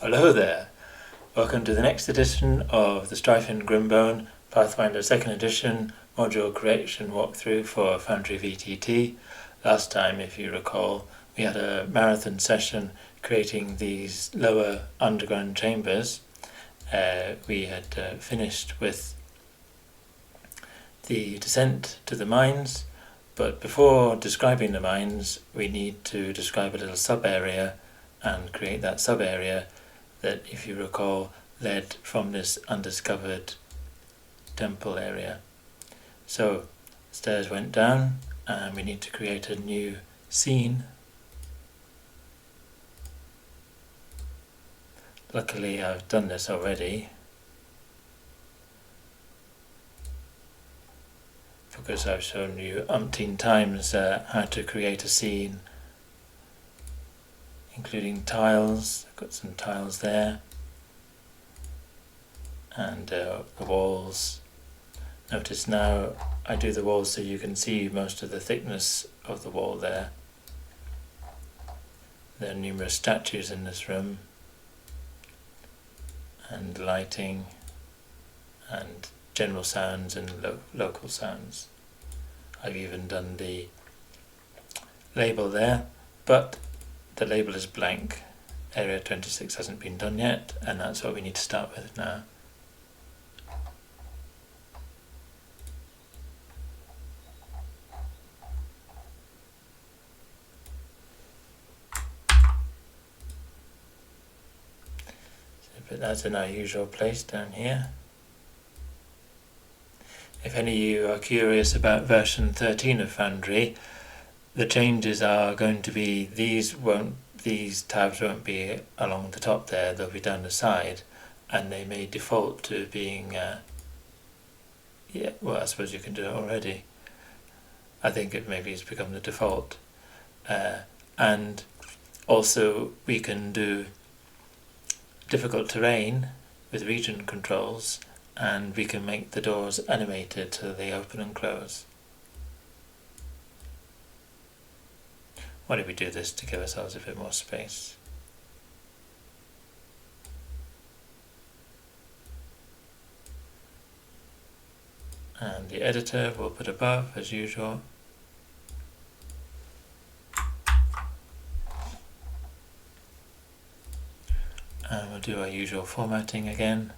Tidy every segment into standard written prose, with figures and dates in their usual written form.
Hello there. Welcome to the next edition of the Strife and Grimbone Pathfinder 2nd edition module creation walkthrough for Foundry VTT. Last time, if you recall, we had a marathon session creating these lower underground chambers. We had finished with the descent to the mines, but before describing the mines we need to describe a little sub-area and create that sub-area that, if you recall, led from this undiscovered temple area. So stairs went down and we need to create a new scene. Luckily I've done this already, because I've shown you umpteen times how to create a scene, including tiles. I've got some tiles there, and the walls. Notice now I do the walls so you can see most of the thickness of the wall there. There are numerous statues in this room, and lighting, and general sounds and local sounds. I've even done the label there, but the label is blank. Area 26 hasn't been done yet, and that's what we need to start with now. So put that in our usual place down here. If any of you are curious about version 13 of Foundry, the changes are going to be these tabs won't be along the top there, they'll be down the side, and they may default to being I suppose you can do it already. I think it maybe has become the default, and also we can do difficult terrain with region controls, and we can make the doors animated so they open and close. Why don't we do this to give ourselves a bit more space? And the editor we'll put above as usual. And we'll do our usual formatting again.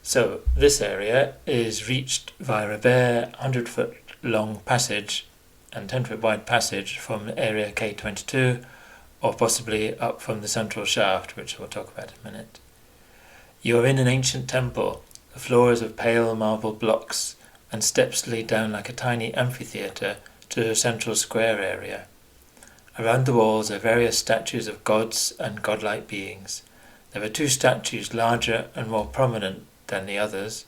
So this area is reached via a bare 100-foot long passage and 10-foot wide passage from area K22, or possibly up from the central shaft, which we'll talk about in a minute. You are in an ancient temple. The floor is of pale marble blocks, and steps lead down like a tiny amphitheatre to a central square area. Around the walls are various statues of gods and godlike beings. There are two statues larger and more prominent than the others.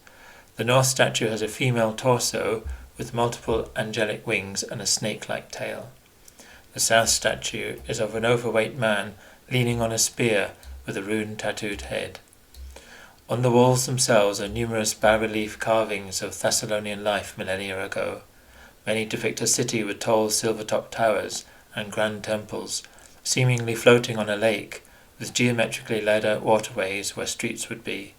The north statue has a female torso with multiple angelic wings and a snake-like tail. The south statue is of an overweight man leaning on a spear with a rune-tattooed head. On the walls themselves are numerous bas-relief carvings of Thessalonian life millennia ago. Many depict a city with tall silver-topped towers and grand temples, seemingly floating on a lake, with geometrically laid out waterways where streets would be.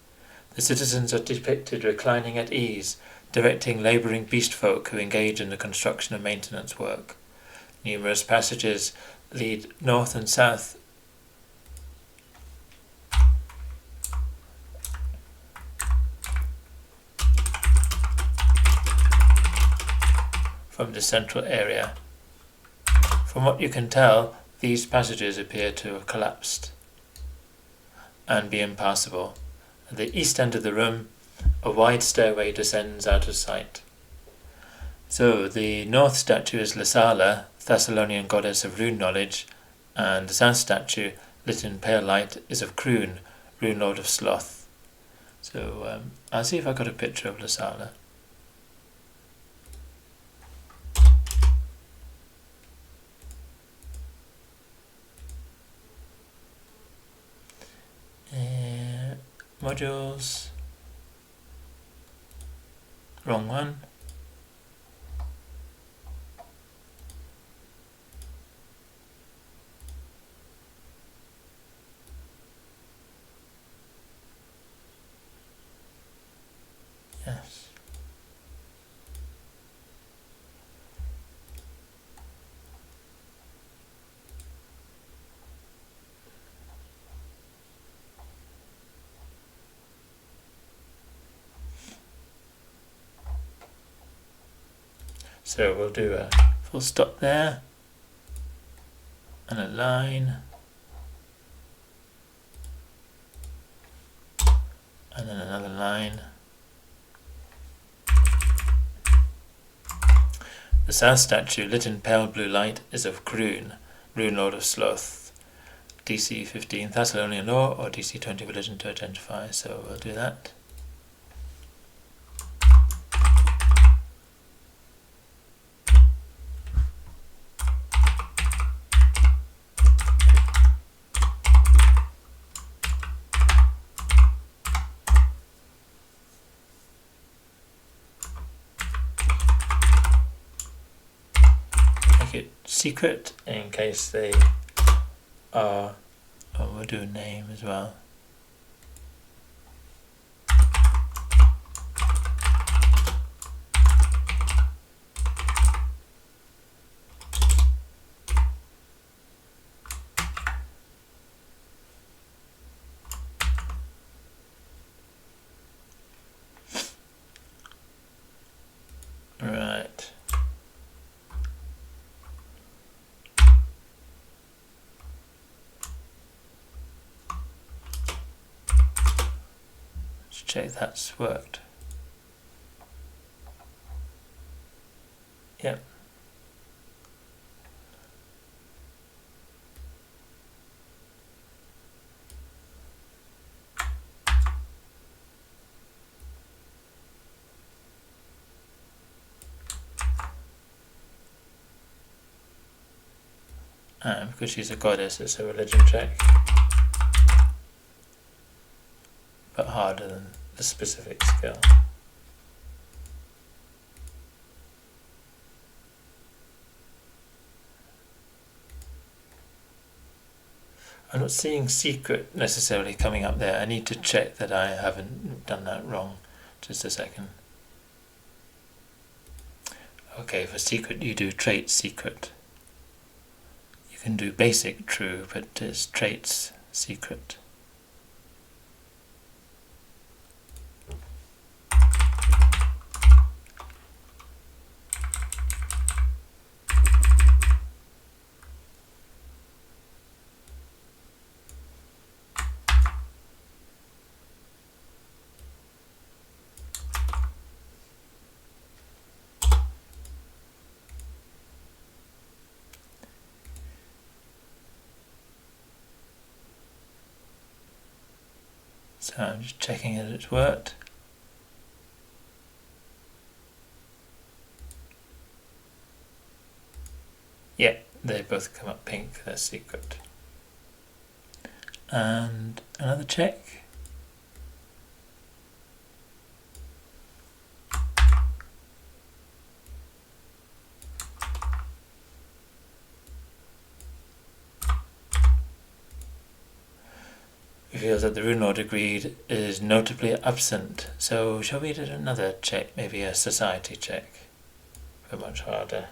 The citizens are depicted reclining at ease, directing labouring beast folk who engage in the construction and maintenance work. Numerous passages lead north and south from the central area. From what you can tell, these passages appear to have collapsed and be impassable. At the east end of the room, a wide stairway descends out of sight. So the north statue is Lasala, Thessalonian goddess of rune knowledge, and the south statue, lit in pale light, is of Kroon, rune lord of sloth. So I'll see if I got a picture of Lasala. Modules, wrong one. So we'll do a full stop there, and a line, and then another line. The south statue, lit in pale blue light, is of Grune, Rune Lord of Sloth, DC 15 Thessalonian Law, or DC 20 Religion to identify, so we'll do that. Secret in case they are, oh, we'll do a name as well. Right. Check that's worked. Yep. And because she's a goddess, it's a religion check. But harder than the specific skill. I'm not seeing secret necessarily coming up there. I need to check that I haven't done that wrong. Just a second. Okay, for secret you do trait secret. You can do basic true, but it's traits secret. So I'm just checking that it's worked. Yeah, they both come up pink, that's secret. And another check. Reveals that the Rune Lord agreed is notably absent. So shall we do another check, maybe a society check? For much harder.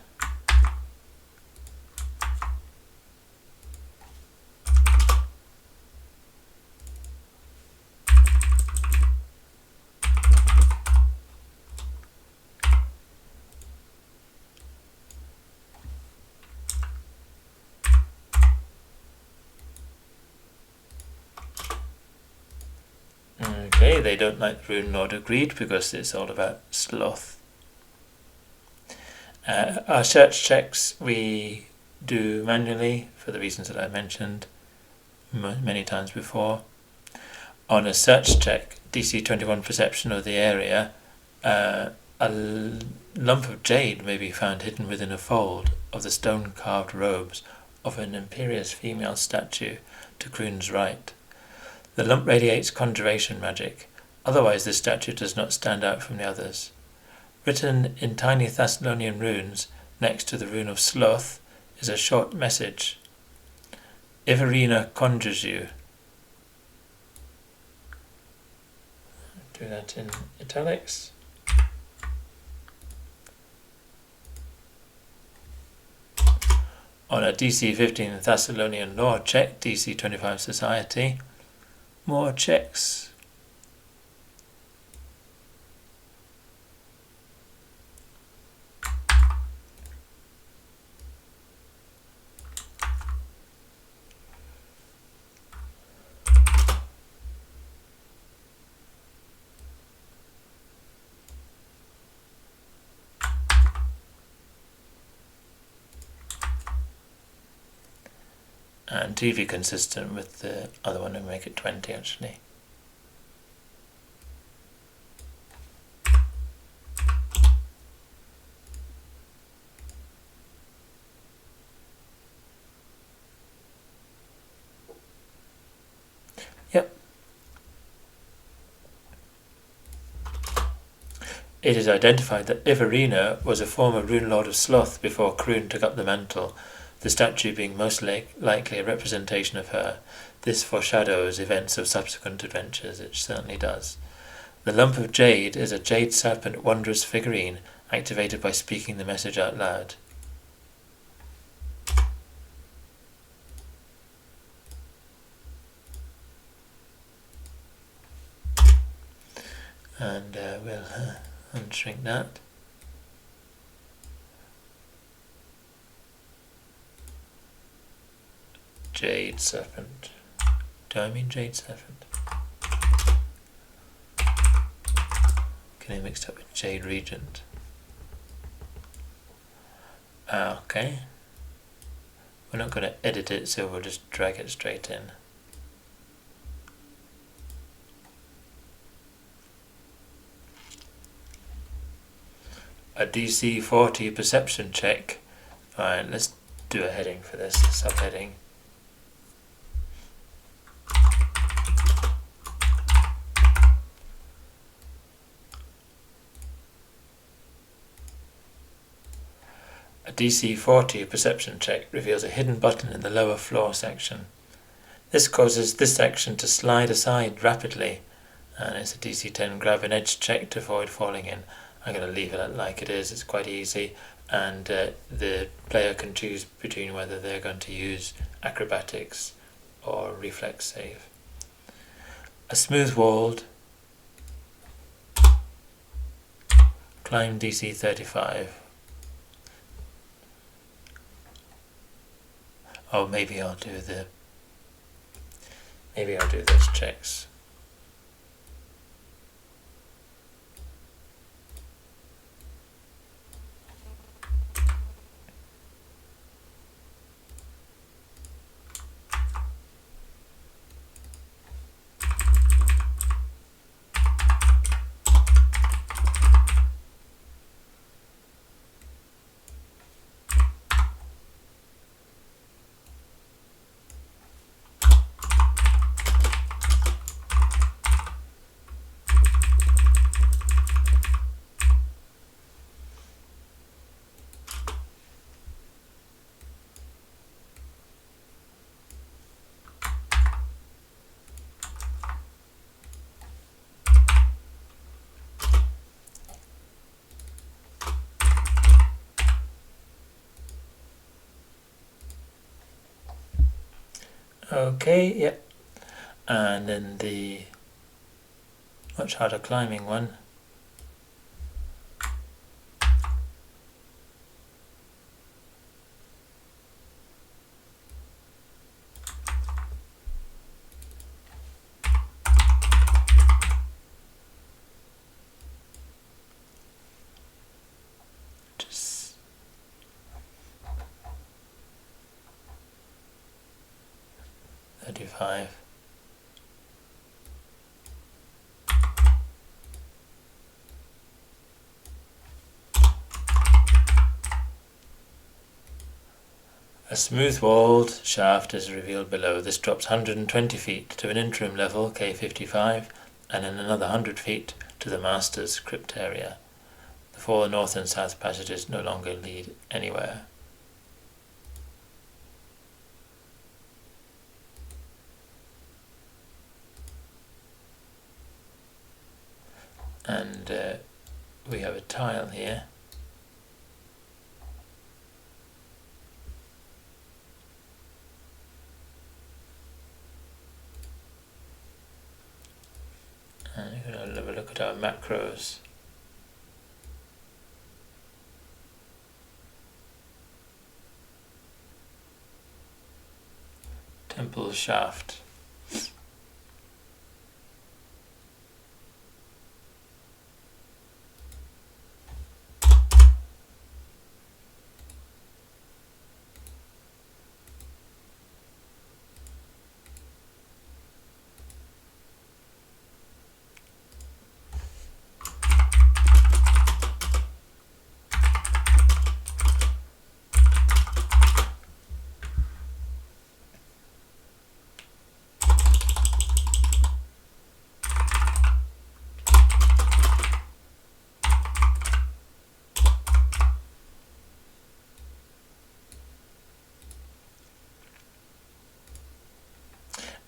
Okay, they don't like the Rune Lord agreed because it's all about sloth. Our search checks we do manually for the reasons that I mentioned many times before. On a search check, DC 21 perception of the area, a lump of jade may be found hidden within a fold of the stone-carved robes of an imperious female statue to Grune's right. The lump radiates conjuration magic, otherwise this statue does not stand out from the others. Written in tiny Thessalonian runes next to the rune of sloth is a short message. Iverina conjures you. Do that in italics. On a DC 15 Thessalonian law check, DC 25 society, more checks. and TV consistent with the other one and make it 20 actually. Yep. It is identified that Iverina was a former rune lord of Sloth before Kroon took up the mantle, the statue being most likely a representation of her. This foreshadows events of subsequent adventures, it certainly does. The lump of jade is a jade serpent wondrous figurine, activated by speaking the message out loud. And we'll unshrink that. Jade serpent. Do I mean jade serpent? Getting mixed up with jade regent. Okay. We're not going to edit it, so we'll just drag it straight in. A DC 40 perception check. Alright, let's do a heading for this, subheading. A DC 40 perception check reveals a hidden button in the lower floor section. This causes this section to slide aside rapidly, and it's a DC 10 grab an edge check to avoid falling in. I'm going to leave it like it is, it's quite easy, and the player can choose between whether they're going to use acrobatics or reflex save. A smooth walled, climb DC 35. Oh, maybe I'll do those checks. Okay, yep. And then the much harder climbing one. Just 35. A smooth-walled shaft is revealed below. This drops 120 feet to an interim level, K55, and then another 100 feet to the Master's crypt area. The four north and south passages no longer lead anywhere. And we have a tile here. And we're going to have a look at our macros. Temple shaft.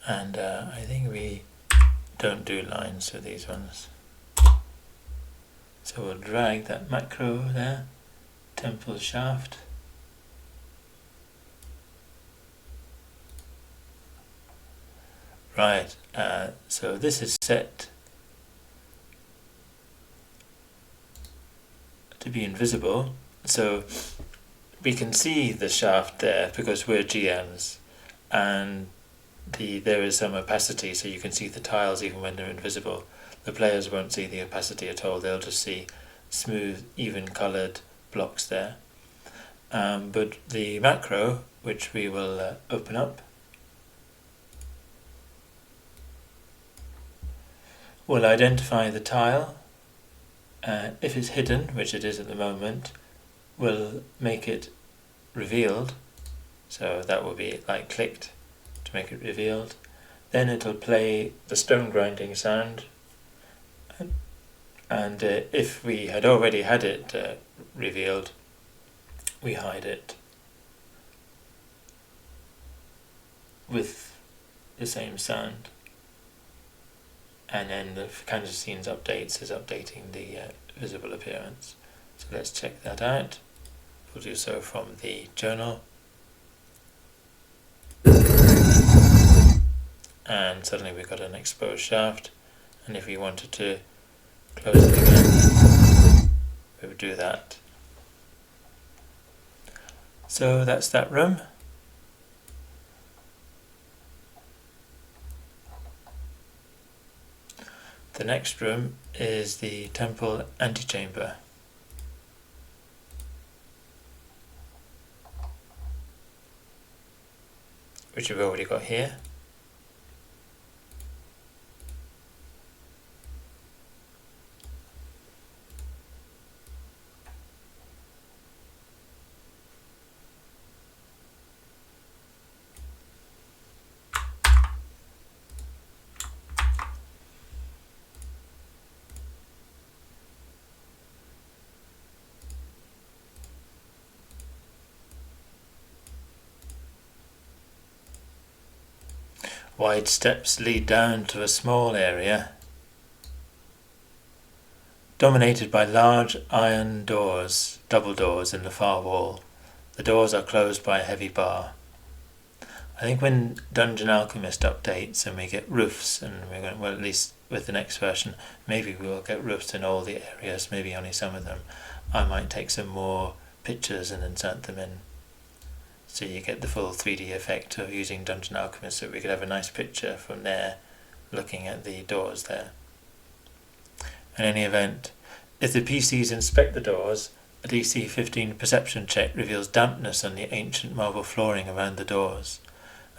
and I think we don't do lines for these ones. So we'll drag that macro there, temple shaft. Right, so this is set to be invisible, so we can see the shaft there because we're GMs, and there is some opacity, so you can see the tiles even when they're invisible. The players won't see the opacity at all, they'll just see smooth, even coloured blocks there. But the macro, which we will open up, will identify the tile. If it's hidden, which it is at the moment, we'll make it revealed. So that will be like clicked to make it revealed. Then it'll play the stone grinding sound. And if we had already had it revealed, we hide it with the same sound. And then the canvas scenes updates is updating the visible appearance. So let's check that out. We'll do so from the journal. And suddenly we've got an exposed shaft. And if we wanted to close it again, we would do that. So that's that room. The next room is the temple antechamber, which we've already got here. Wide steps lead down to a small area dominated by large iron doors, double doors in the far wall. The doors are closed by a heavy bar. I think when Dungeon Alchemist updates and we get roofs, and we're going, well, at least with the next version, maybe we will get roofs in all the areas, maybe only some of them. I might take some more pictures and insert them in, so you get the full 3D effect of using Dungeon Alchemist, so we could have a nice picture from there looking at the doors there. In any event, if the PCs inspect the doors, a DC 15 perception check reveals dampness on the ancient marble flooring around the doors.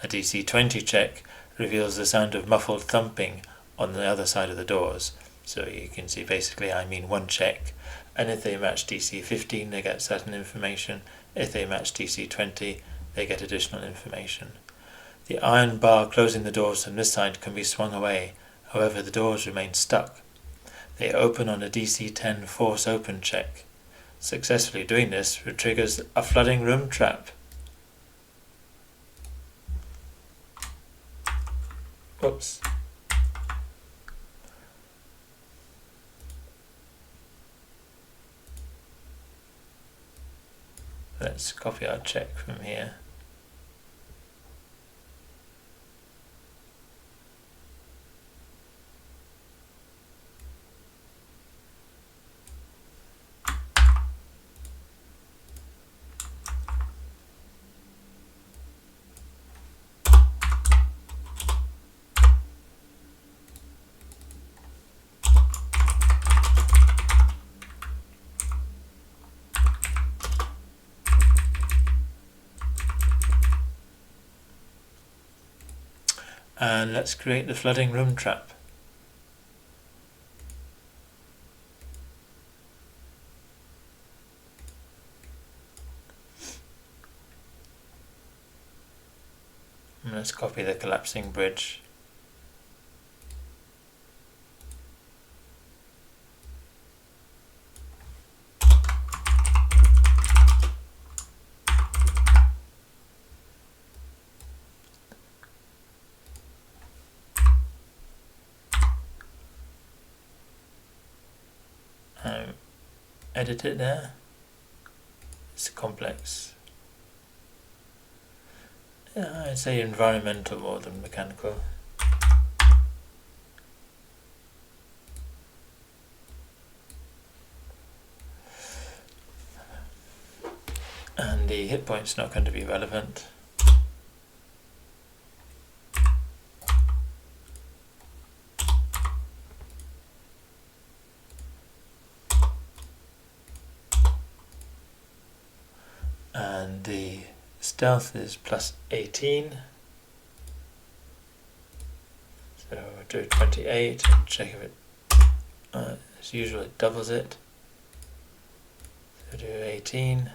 A DC 20 check reveals the sound of muffled thumping on the other side of the doors. So you can see basically I mean one check, and if they match DC 15 they get certain information. If they match DC 20, they get additional information. The iron bar closing the doors from this side can be swung away, however the doors remain stuck. They open on a DC 10 force open check. Successfully doing this triggers a flooding room trap. Whoops. Let's copy our check from here. And let's create the flooding room trap. And let's copy the collapsing bridge. edit it there. It's complex. Yeah, I'd say environmental more than mechanical. And the hit point's not going to be relevant. And the stealth is plus 18. So we'll do 28 and check if it, as usual, it doubles it. So do 18.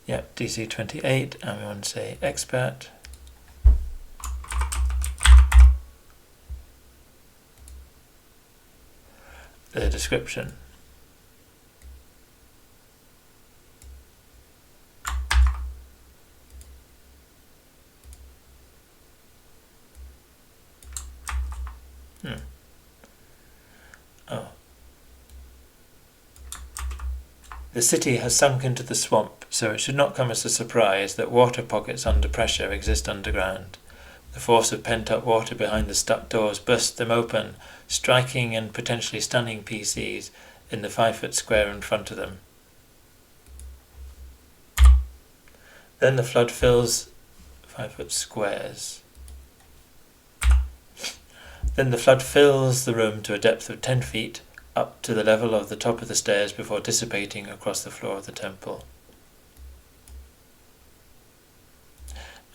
Yep, DC 28, and we want to say expert. The description. Oh. The city has sunk into the swamp, so it should not come as a surprise that water pockets under pressure exist underground. The force of pent-up water behind the stuck doors burst them open, striking and potentially stunning PCs in the 5-foot square in front of them. Then the flood fills 5-foot squares. Then the flood fills the room to a depth of 10 feet, up to the level of the top of the stairs before dissipating across the floor of the temple.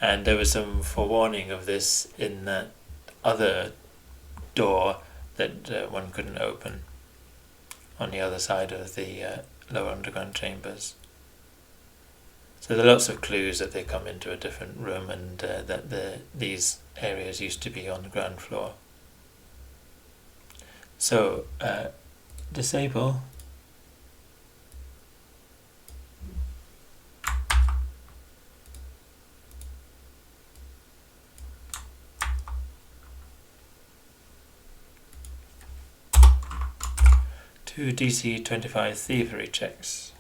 And there was some forewarning of this in that other door that one couldn't open on the other side of the lower underground chambers. So there are lots of clues that they come into a different room and that these areas used to be on the ground floor. So, disable. Two DC 25 thievery checks.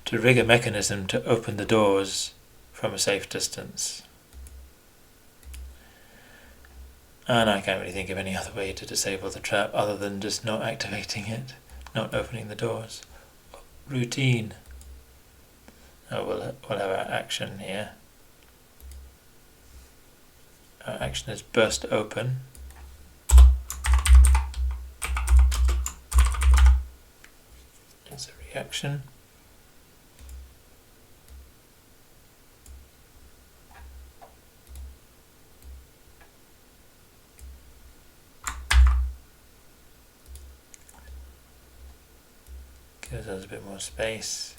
To rig a mechanism to open the doors from a safe distance. And I can't really think of any other way to disable the trap other than just not activating it, not opening the doors. Routine. Oh, we'll have our action here. Our action is burst open. It's a reaction. Gives us a bit more space.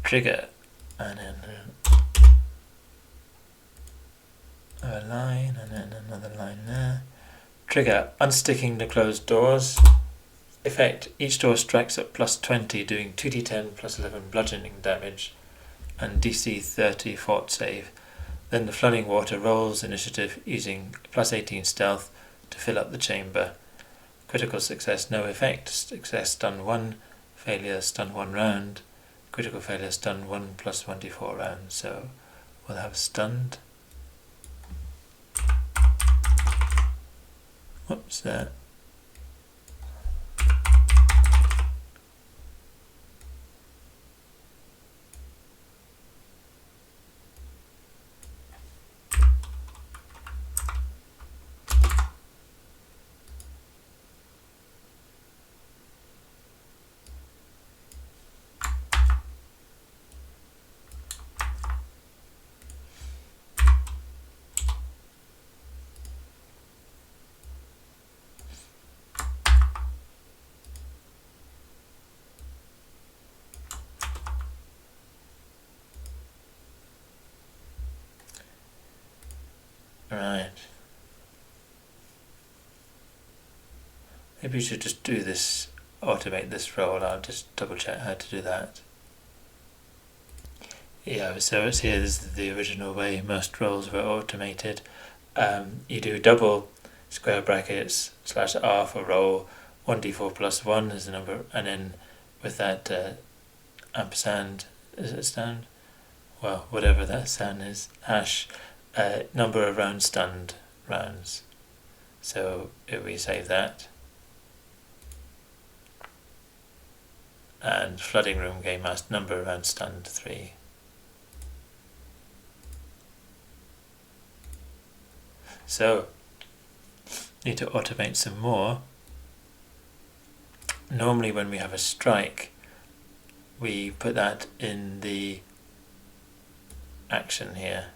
Trigger, and then a line, and then another line there. Trigger, unsticking the closed doors. Effect, each door strikes at plus 20, doing 2d10 plus 11 bludgeoning damage, and DC 30 fort save. Then the flooding water rolls initiative using plus 18 stealth to fill up the chamber. Critical success, no effect. Success, stun 1. Failure, stun 1 round. Critical failure, stun 1 plus 24 rounds. So we'll have stunned. Whoops, there. Right. Maybe you should just do this, automate this role. I'll just double check how to do that. Yeah, so it's here, this is the original way most roles were automated. You do double square brackets /r for roll, 1d4 plus 1 is the number, and then with that ampersand, is it stand? Well, whatever that sound is, hash, number of rounds stunned rounds. So if we save that, and flooding room game master, number of rounds stunned 3. So need to automate some more. Normally when we have a strike, we put that in the action here.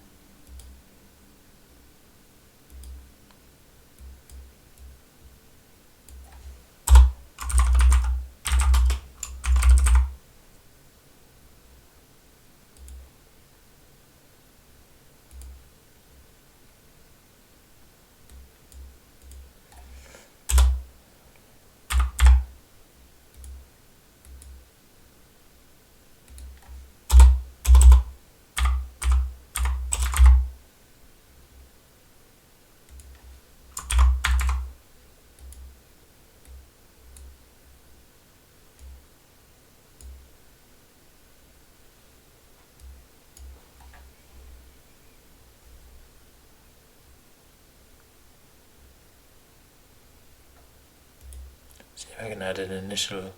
See if I can add an initial,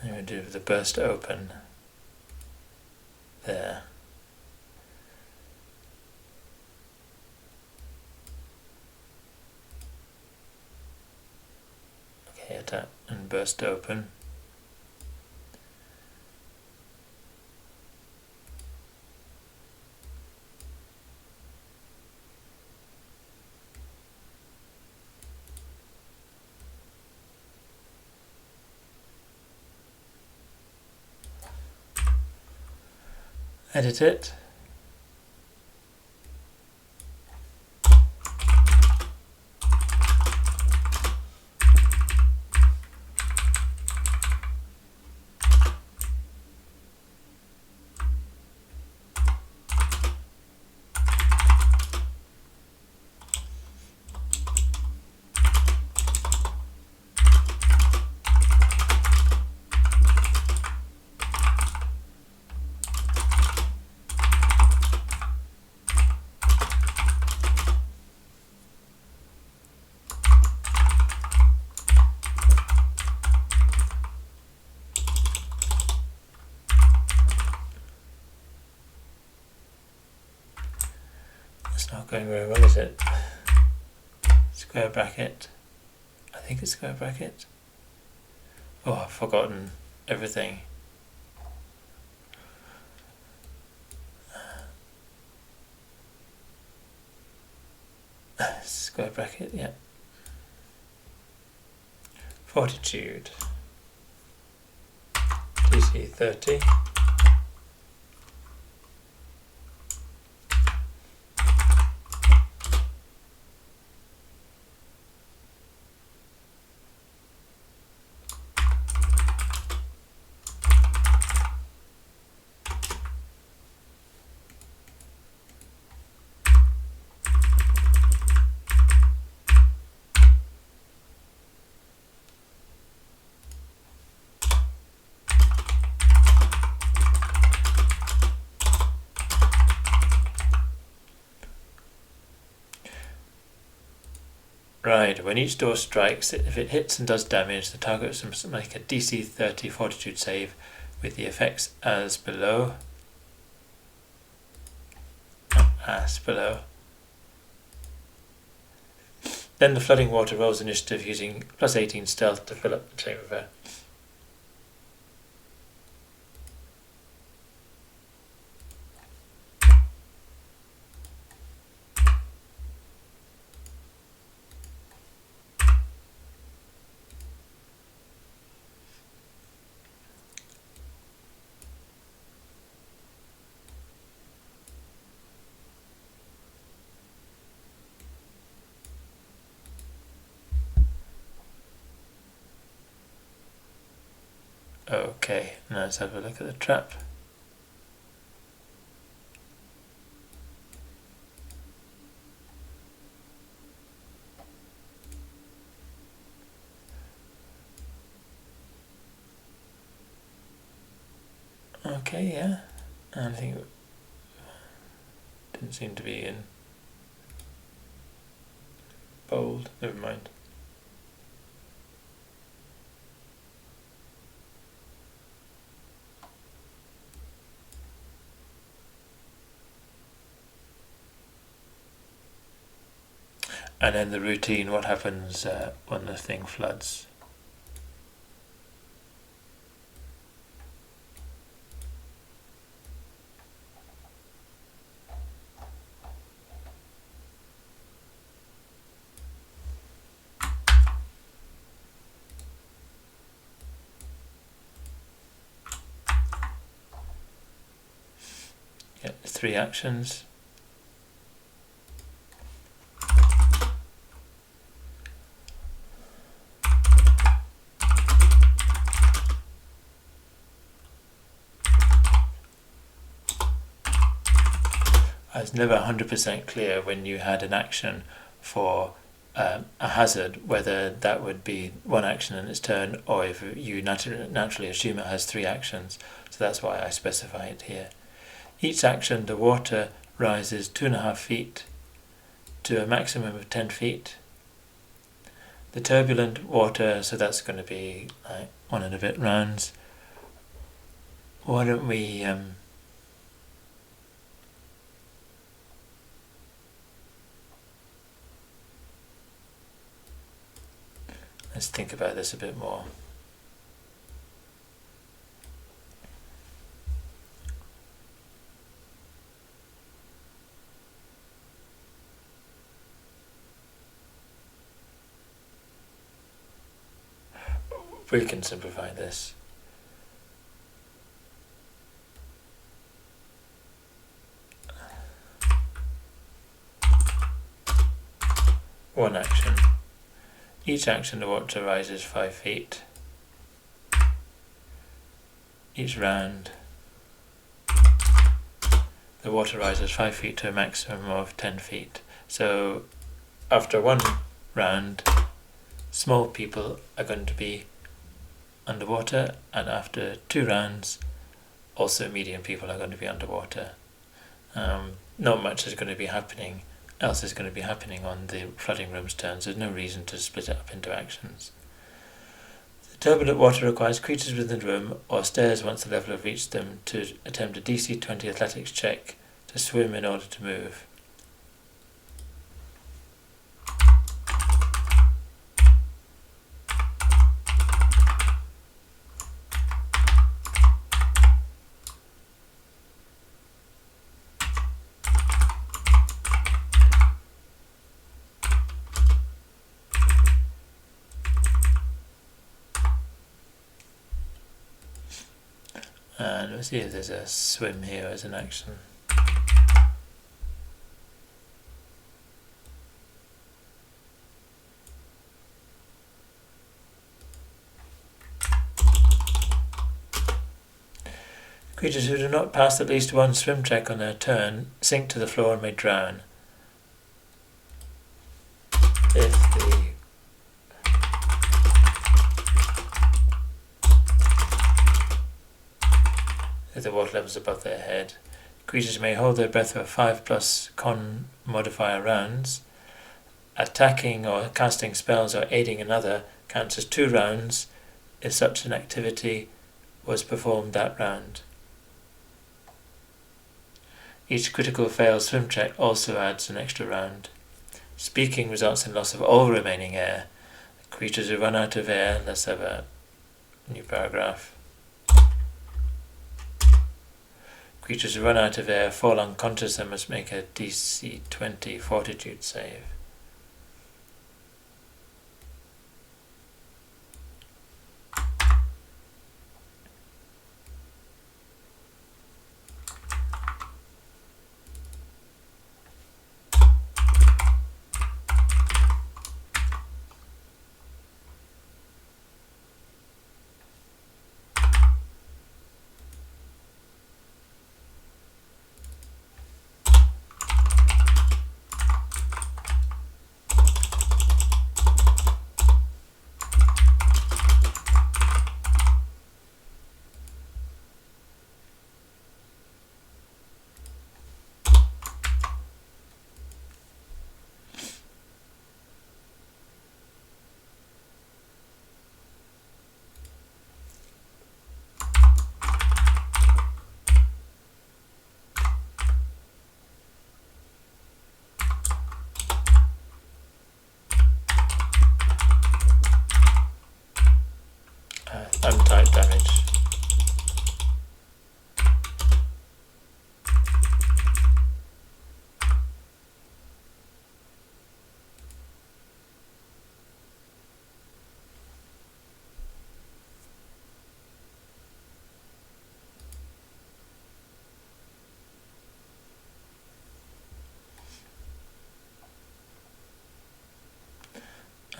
I'm going to do the burst open there. Okay, add and burst open. Edit it. It's not going very well, is it? Square bracket. I think it's square bracket. Oh, I've forgotten everything. Square bracket, yeah. Fortitude. DC 30. Right, when each door strikes, if it hits and does damage, the target must make a DC 30 fortitude save with the effects as below. As below. Then the flooding water rolls initiative using plus 18 stealth to fill up the chamber. Okay, now let's have a look at the trap. Okay, yeah, and I think it didn't seem to be in bold, never mind. And then the routine, what happens when the thing floods? Yeah, 3 actions. I was never 100% clear when you had an action for a hazard, whether that would be 1 action in its turn, or if you naturally assume it has 3 actions. So that's why I specify it here. Each action, the water rises 2.5 feet to a maximum of 10 feet. The turbulent water, so that's going to be like 1 and a bit rounds. Why don't we let's think about this a bit more. We can simplify this. One action. Each action the water rises 5 feet. Each round the water rises 5 feet to a maximum of 10 feet. So after 1 round, small people are going to be underwater, and after 2 rounds, also medium people are going to be underwater. Not much is going to be happening else is going to be happening on the flooding room's turns. There's no reason to split it up into actions. The turbulent water requires creatures within the room or stairs once the level have reached them to attempt a DC 20 athletics check to swim in order to move. And we'll see if there's a swim here as an action. Creatures who do not pass at least 1 swim check on their turn sink to the floor and may drown. If the water level is above their head. Creatures may hold their breath for 5+ con modifier rounds. Attacking or casting spells or aiding another counts as 2 rounds if such an activity was performed that round. Each critical failed swim check also adds an extra round. Speaking results in loss of all remaining air. Creatures who run out of air, let's have a new paragraph. Creatures who run out of air fall unconscious and must make a DC 20 fortitude save.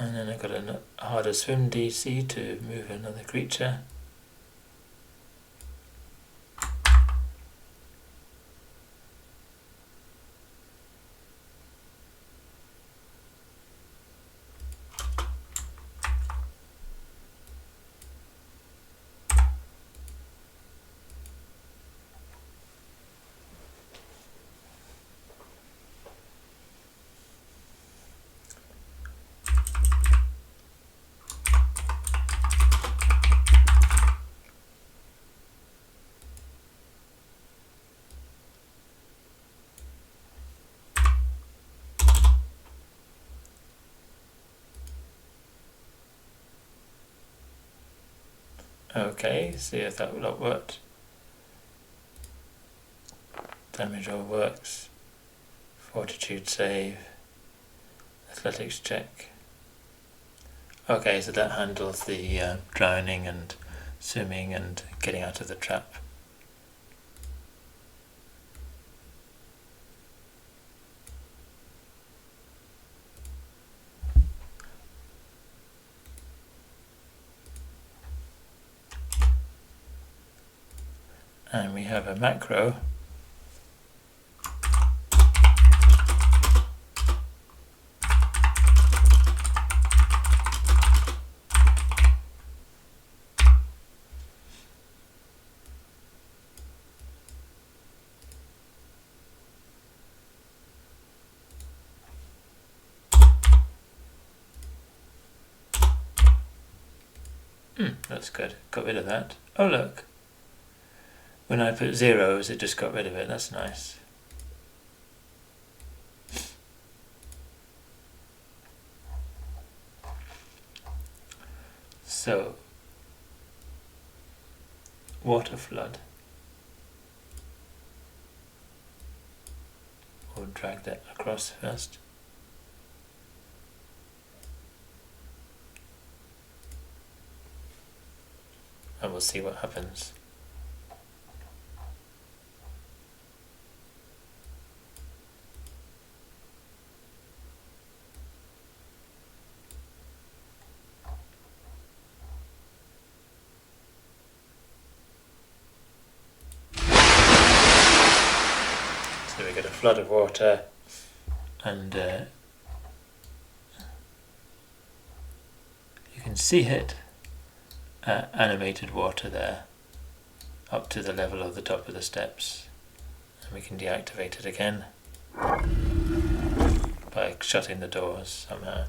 And then I've got a harder swim DC to move another creature. Okay, see if that worked. Damage all works. Fortitude save. Athletics check. Okay, so that handles the drowning and swimming and getting out of the trap. And we have a macro. That's good. Got rid of that. Oh look. When I put zeros, it just got rid of it. That's nice. So, water flood. We'll drag that across first. And we'll see what happens. So we get a flood of water, and you can see it, animated water there, up to the level of the top of the steps. And we can deactivate it again by shutting the doors somehow.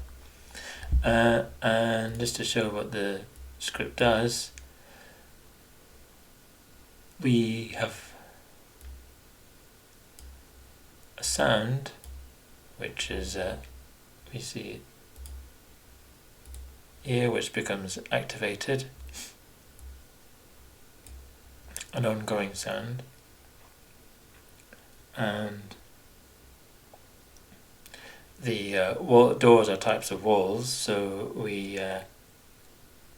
And just to show what the script does, we have a sound which is we see here, which becomes activated, an ongoing sound, and the doors are types of walls, so we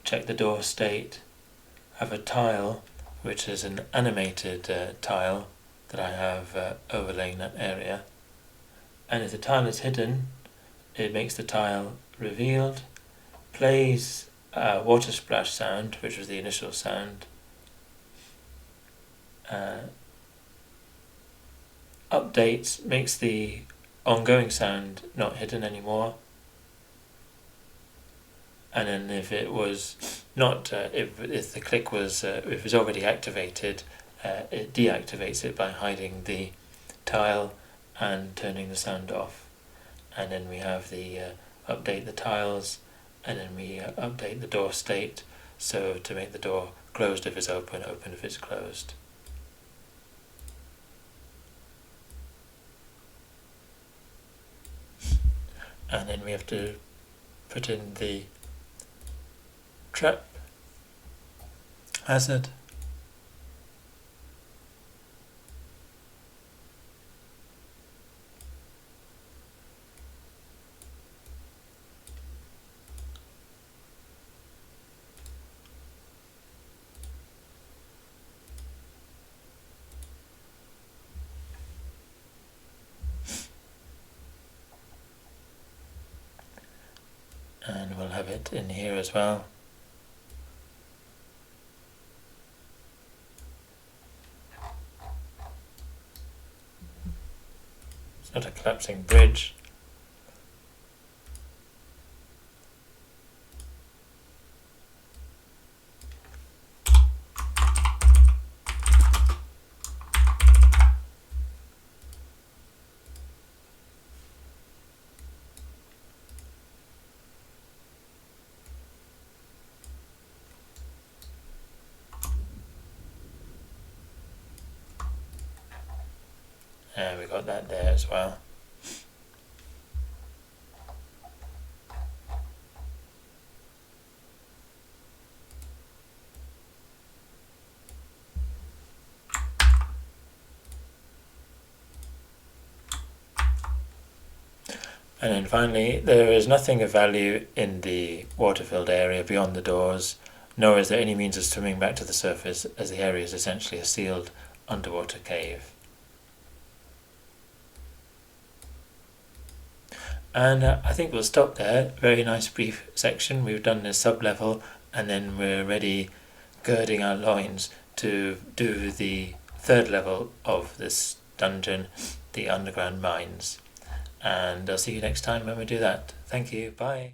check the door state, have a tile which is an animated tile that I have overlaying that area, and if the tile is hidden, it makes the tile revealed, plays a water splash sound, which was the initial sound, updates, makes the ongoing sound not hidden anymore, and then if it was not, if the click was, if it was already activated, it deactivates it by hiding the tile and turning the sound off. And then we have the update the tiles, and then we update the door state, so to make the door closed if it's open, open if it's closed. And then we have to put in the trap hazard, and vent in here as well. It's not a collapsing bridge. And we got that there as well. And then finally, there is nothing of value in the water-filled area beyond the doors, nor is there any means of swimming back to the surface, as the area is essentially a sealed underwater cave. And I think we'll stop there. Very nice brief section. We've done this sub-level, and then we're ready, girding our loins, to do the third level of this dungeon, the underground mines. And I'll see you next time when we do that. Thank you. Bye.